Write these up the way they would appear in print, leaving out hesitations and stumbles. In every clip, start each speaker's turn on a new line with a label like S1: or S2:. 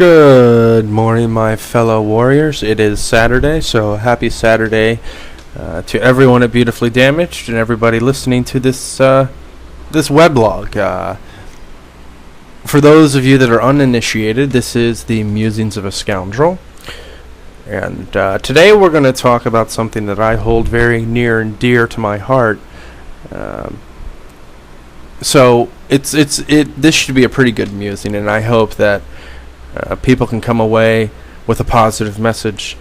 S1: Good morning, my fellow warriors. It is Saturday, so happy Saturday to everyone at Beautifully Damaged and everybody listening to this weblog. For those of you that are uninitiated, this is the Musings of a Scoundrel. And today we're going to talk about something that I hold very near and dear to my heart. So this should be a pretty good musing, and I hope that people can come away with a positive message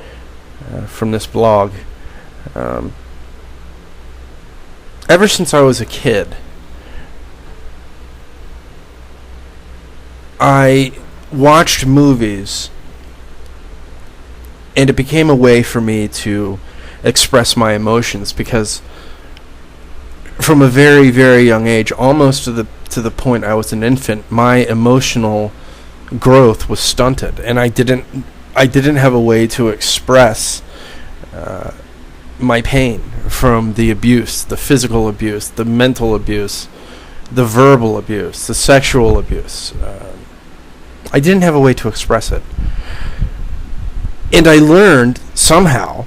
S1: from this blog. Ever since I was a kid, I watched movies, and it became a way for me to express my emotions, because from a very, very young age, almost to the point I was an infant, my emotional growth was stunted, and I didn't have a way to express my pain from the abuse, the physical abuse, the mental abuse, the verbal abuse, the sexual abuse. I didn't have a way to express it, and I learned somehow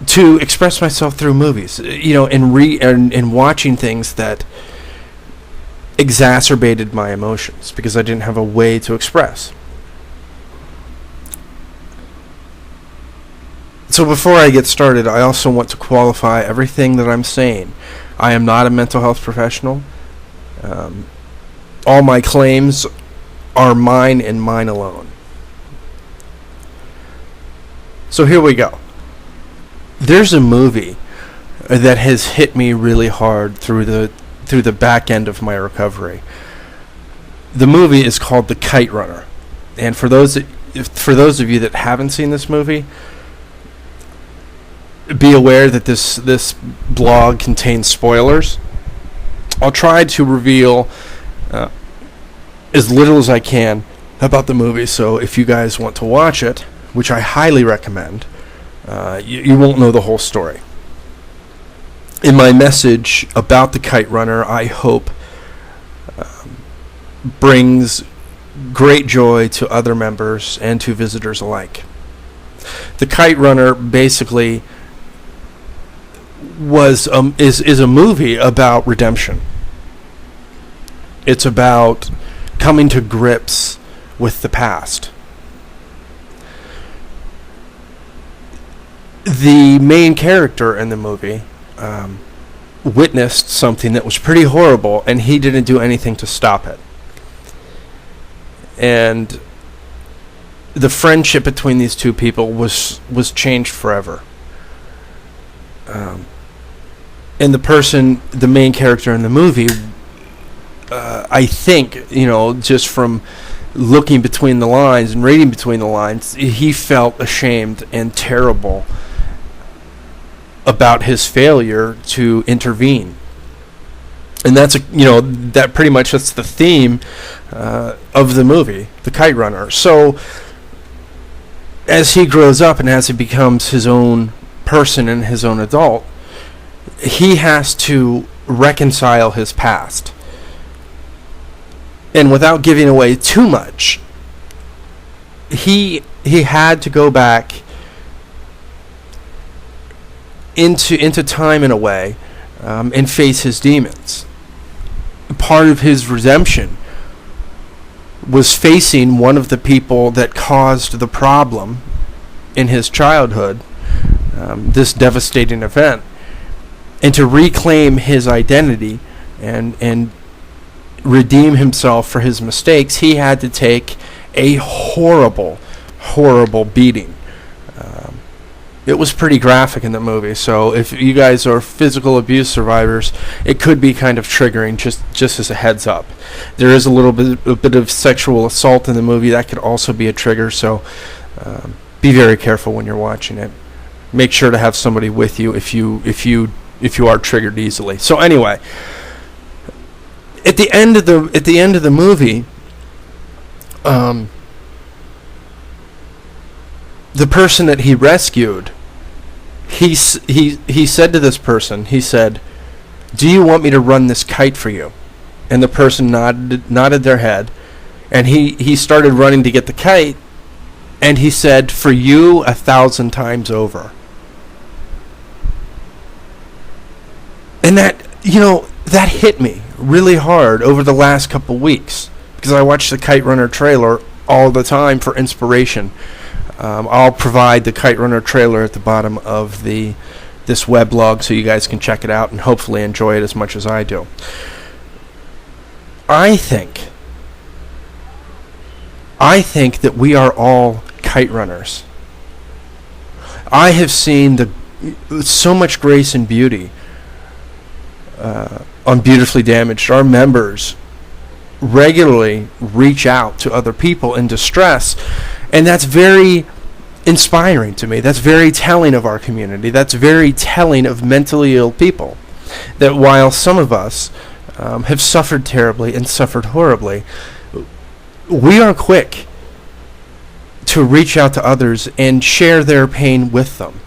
S1: to express myself through movies, and watching things that exacerbated my emotions because I didn't have a way to express. So before I get started, I also want to qualify everything that I'm saying. I am not a mental health professional. All my claims are mine and mine alone. So here we go. There's a movie that has hit me really hard through the back end of my recovery. The movie is called The Kite Runner, and for those of you that haven't seen this movie, be aware that this blog contains spoilers. I'll try to reveal as little as I can about the movie, so if you guys want to watch it, which I highly recommend, you won't know the whole story. In my message about The Kite Runner, I hope brings great joy to other members and to visitors alike. The Kite Runner basically is a movie about redemption. It's about coming to grips with the past. The main character in the movie witnessed something that was pretty horrible, and he didn't do anything to stop it. And the friendship between these two people was changed forever. And the main character in the movie, I think, just from looking between the lines and reading between the lines, he felt ashamed and terrible about his failure to intervene. And that's that pretty much that's the theme of the movie, The Kite Runner. So as he grows up and as he becomes his own person and his own adult, he has to reconcile his past. And without giving away too much, he had to go back into time in a way, and face his demons. Part of his redemption was facing one of the people that caused the problem in his childhood, this devastating event, and to reclaim his identity and redeem himself for his mistakes, he had to take a horrible, horrible beating. It was pretty graphic in the movie, so if you guys are physical abuse survivors, it could be kind of triggering, just as a heads up. There is a bit of sexual assault in the movie that could also be a trigger, so be very careful when you're watching it. Make sure to have somebody with you if you are triggered easily. So anyway, at the end of the movie, the person that he rescued, he said to this person, he said, "Do you want me to run this kite for you?" And the person nodded their head, and he started running to get the kite, And he said, for you 1,000 times over. And that, that hit me really hard over the last couple weeks, because I watch the Kite Runner trailer all the time for inspiration. I'll provide the Kite Runner trailer at the bottom of this weblog so you guys can check it out and hopefully enjoy it as much as I do. I think that we are all kite runners. I have seen so much grace and beauty on Beautifully Damaged. Our members regularly reach out to other people in distress, and that's very inspiring to me. That's very telling of our community. That's very telling of mentally ill people, that while some of us have suffered terribly and suffered horribly, we are quick to reach out to others and share their pain with them.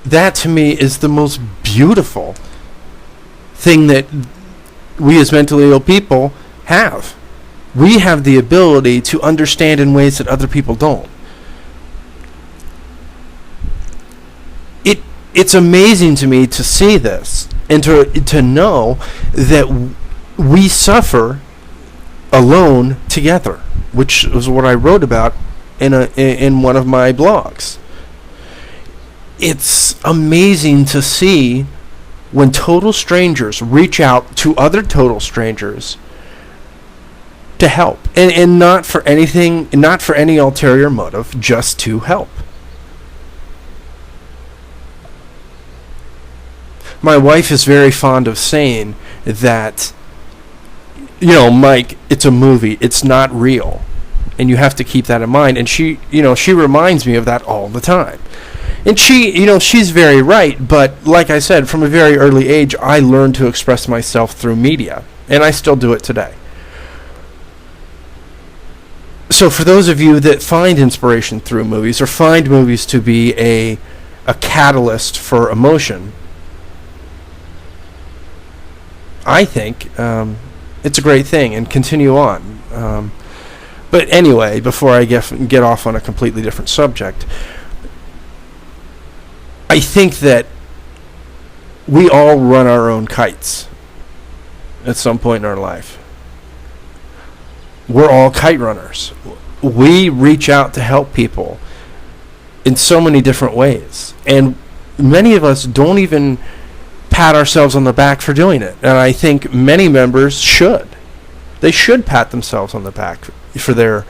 S1: That to me is the most beautiful thing that we as mentally ill people have. We have the ability to understand in ways that other people don't. It's amazing to me to see this and to know that we suffer alone together, which is what I wrote about in one of my blogs. It's amazing to see when total strangers reach out to other total strangers to help, and not for anything, not for any ulterior motive, just to help. My wife is very fond of saying that, Mike, it's a movie, it's not real, and you have to keep that in mind. And she reminds me of that all the time. And she's very right, but like I said, from a very early age, I learned to express myself through media, and I still do it today. So for those of you that find inspiration through movies, or find movies to be a catalyst for emotion, I think it's a great thing, and continue on. But anyway, before I get off on a completely different subject, I think that we all run our own kites at some point in our life. We're all kite runners. We reach out to help people in so many different ways, and many of us don't even pat ourselves on the back for doing it. And I think many members should. They should pat themselves on the back for their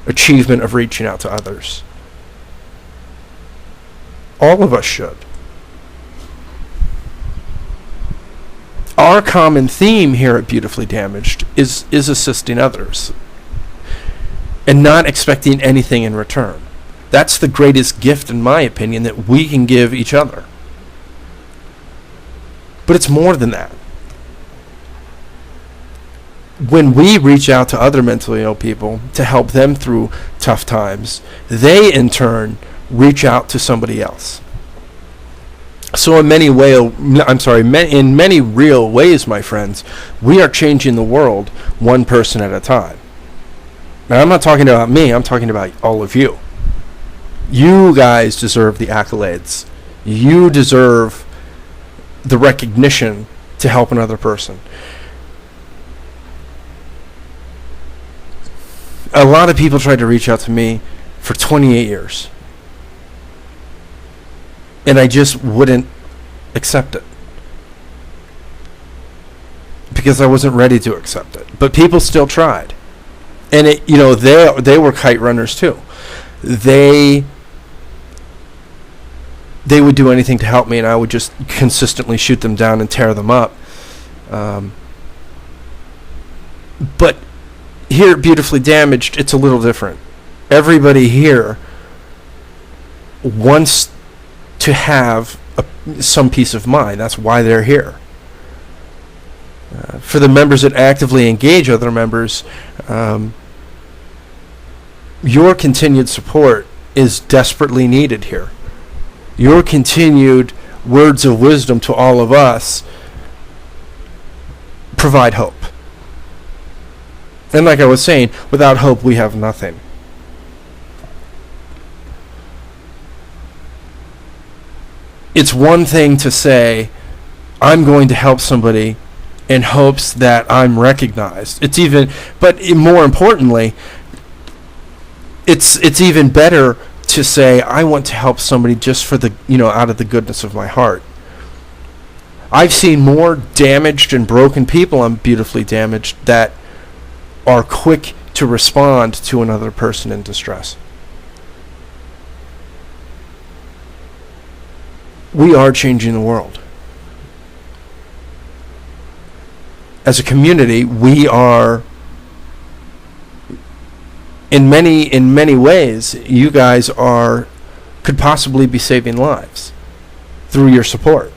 S1: achievement of reaching out to others. All of us should. Our common theme here at Beautifully Damaged is assisting others and not expecting anything in return. That's the greatest gift, in my opinion, that we can give each other. But it's more than that. When we reach out to other mentally ill people to help them through tough times, they in turn reach out to somebody else. So in many real ways, my friends, we are changing the world one person at a time. Now, I'm not talking about me, I'm talking about all of you. You guys deserve the accolades. You deserve the recognition to help another person. A lot of people tried to reach out to me for 28 years. And I just wouldn't accept it. Because I wasn't ready to accept it. But people still tried. And they were kite runners too. They would do anything to help me, and I would just consistently shoot them down and tear them up. But here at Beautifully Damaged, it's a little different. Everybody here wants to have some peace of mind. That's why they're here. For the members that actively engage other members, your continued support is desperately needed here. Your continued words of wisdom to all of us provide hope. And like I was saying, without hope we have nothing. It's one thing to say, I'm going to help somebody in hopes that I'm recognized. But more importantly, it's even better to say, I want to help somebody just for out of the goodness of my heart. I've seen more damaged and broken people on Beautifully Damaged that are quick to respond to another person in distress. We are changing the world. As a community, we are, in many ways, you guys could possibly be saving lives through your support.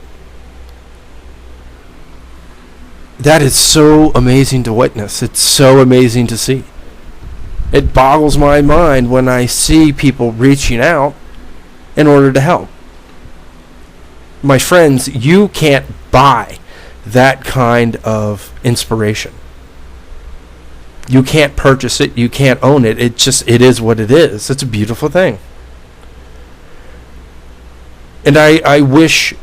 S1: That is so amazing to witness. It's so amazing to see. It boggles my mind when I see people reaching out in order to help. My friends, you can't buy that kind of inspiration. You can't purchase it. You can't own it. It is what it is. It's a beautiful thing. And I wish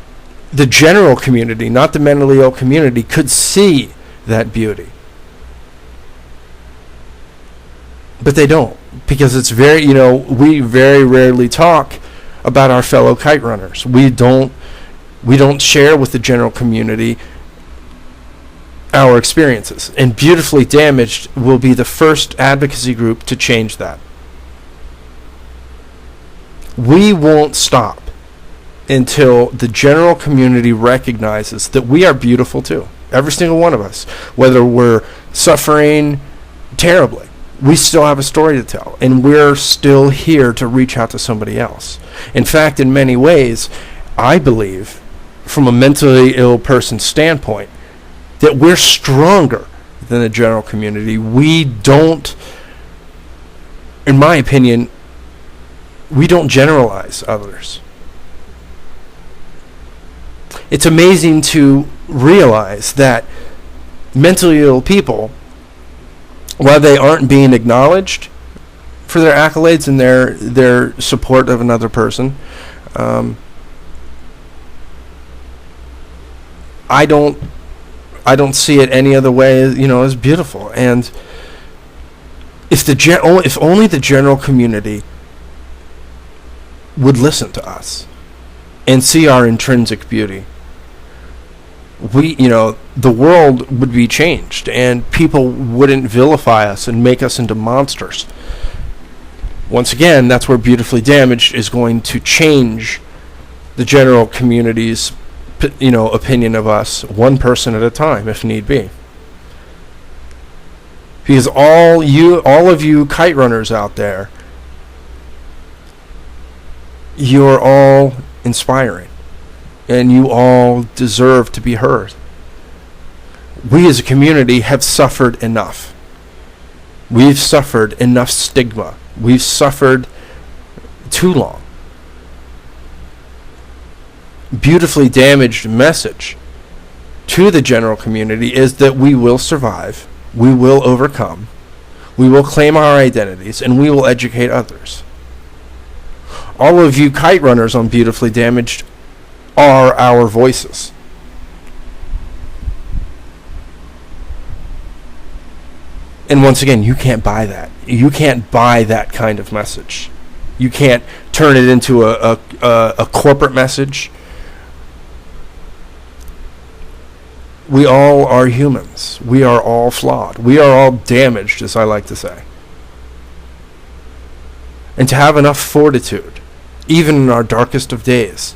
S1: the general community, not the mentally ill community, could see that beauty. But they don't, because it's we very rarely talk about our fellow kite runners. We don't share with the general community our experiences. And Beautifully Damaged will be the first advocacy group to change that. We won't stop until the general community recognizes that we are beautiful too. Every single one of us. Whether we're suffering terribly, we still have a story to tell. And we're still here to reach out to somebody else. In fact, in many ways, I believe, from a mentally ill person's standpoint, that we're stronger than the general community. We don't, in my opinion, we don't generalize others. It's amazing to realize that mentally ill people, while they aren't being acknowledged for their accolades and their support of another person, I don't see it any other way, as beautiful. And if only the general community would listen to us and see our intrinsic beauty, the world would be changed, and people wouldn't vilify us and make us into monsters. Once again, that's where Beautifully Damaged is going to change the general community's opinion of us, one person at a time, if need be. Because all of you kite runners out there, you're all inspiring, and you all deserve to be heard. We as a community have suffered enough. We've suffered enough stigma. We've suffered too long. Beautifully Damaged message to the general community is that we will survive, we will overcome, we will claim our identities, and we will educate others. All of you kite runners on Beautifully Damaged are our voices. And once again, you can't buy that. You can't buy that kind of message. You can't turn it into a corporate message. We all are humans. We are all flawed. We are all damaged, as I like to say. And to have enough fortitude, even in our darkest of days,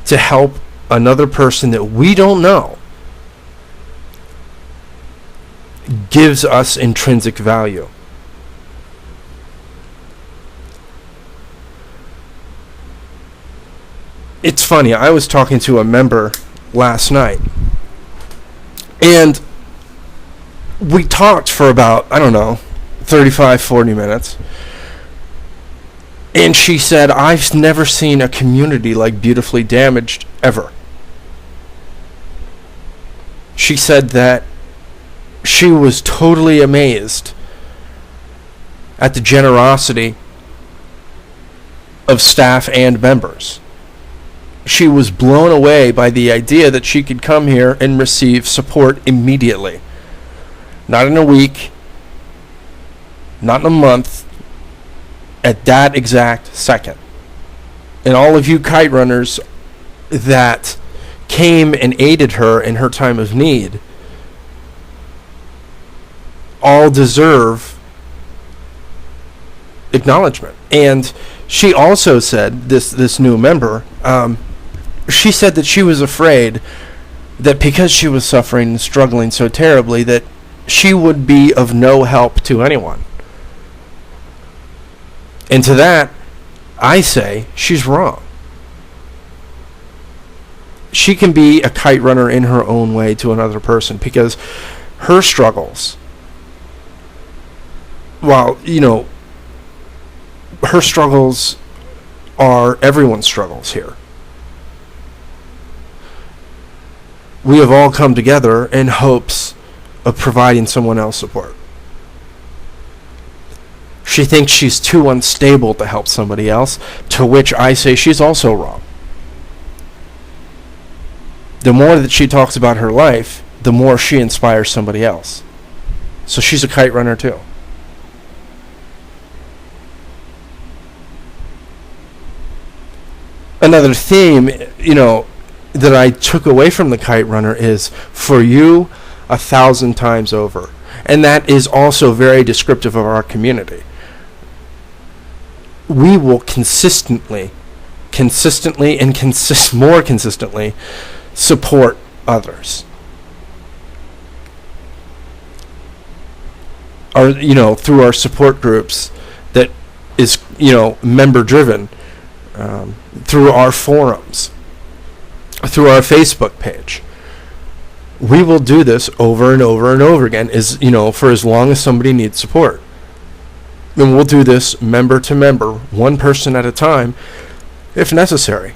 S1: to help another person that we don't know, gives us intrinsic value. It's funny, I was talking to a member last night, and we talked for about, 35, 40 minutes. And she said, I've never seen a community like Beautifully Damaged ever. She said that she was totally amazed at the generosity of staff and members. She was blown away by the idea that she could come here and receive support immediately. Not in a week, not in a month, at that exact second. And all of you kite runners that came and aided her in her time of need all deserve acknowledgement. And she also said, this new member, she said that she was afraid that because she was suffering and struggling so terribly that she would be of no help to anyone. And to that, I say she's wrong. She can be a kite runner in her own way to another person because her struggles, while, her struggles are everyone's struggles here. We have all come together in hopes of providing someone else support. She thinks she's too unstable to help somebody else, to which I say she's also wrong. The more that she talks about her life, the more she inspires somebody else. So she's a kite runner too. Another theme, that I took away from the kite runner is for you 1,000 times over. And that is also very descriptive of our community. We will consistently, and more consistently support others. Or, through our support groups that is, member driven, through our forums, through our Facebook page. We will do this over and over and over again, for as long as somebody needs support. And we'll do this member to member, one person at a time, if necessary.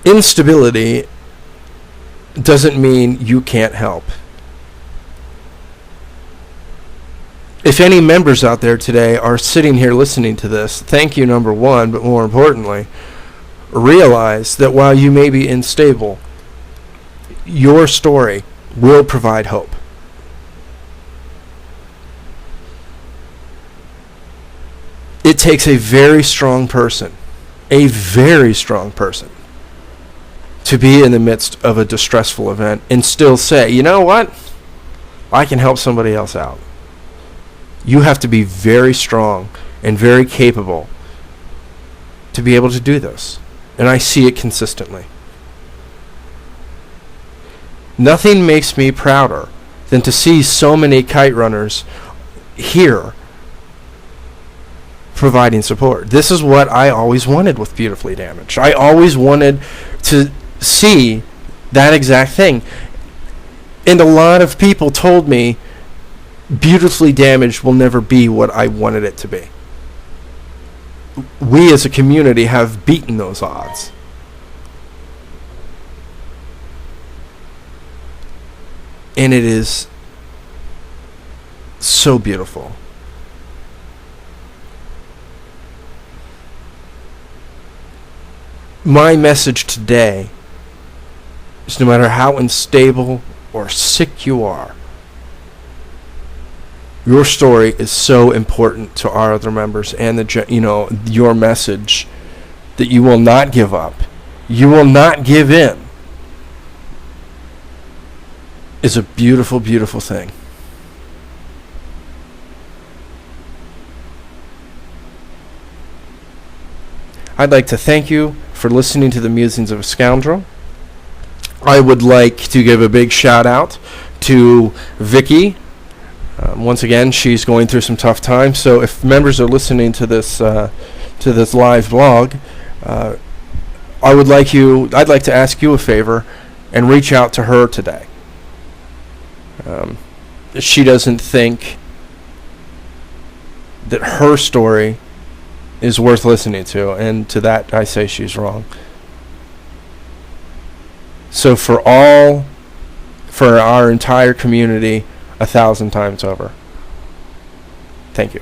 S1: Instability doesn't mean you can't help. If any members out there today are sitting here listening to this, thank you, number one, but more importantly, realize that while you may be unstable, your story will provide hope. It takes a very strong person, to be in the midst of a distressful event and still say, you know what? I can help somebody else out. You have to be very strong and very capable to be able to do this. And I see it consistently. Nothing makes me prouder than to see so many kite runners here providing support. This is what I always wanted with Beautifully Damaged. I always wanted to see that exact thing. And a lot of people told me Beautifully Damaged will never be what I wanted it to be. We as a community have beaten those odds. And it is so beautiful. My message today is no matter how unstable or sick you are, your story is so important to our other members, and your message that you will not give up, you will not give in, is a beautiful, beautiful thing. I'd like to thank you for listening to the Musings of a Scoundrel. I would like to give a big shout out to Vicky. Once again, she's going through some tough times. So if members are listening to this live blog, I'd like to ask you a favor and reach out to her today. She doesn't think that her story is worth listening to, and to that I say she's wrong. So for our entire community, 1,000 times over. Thank you.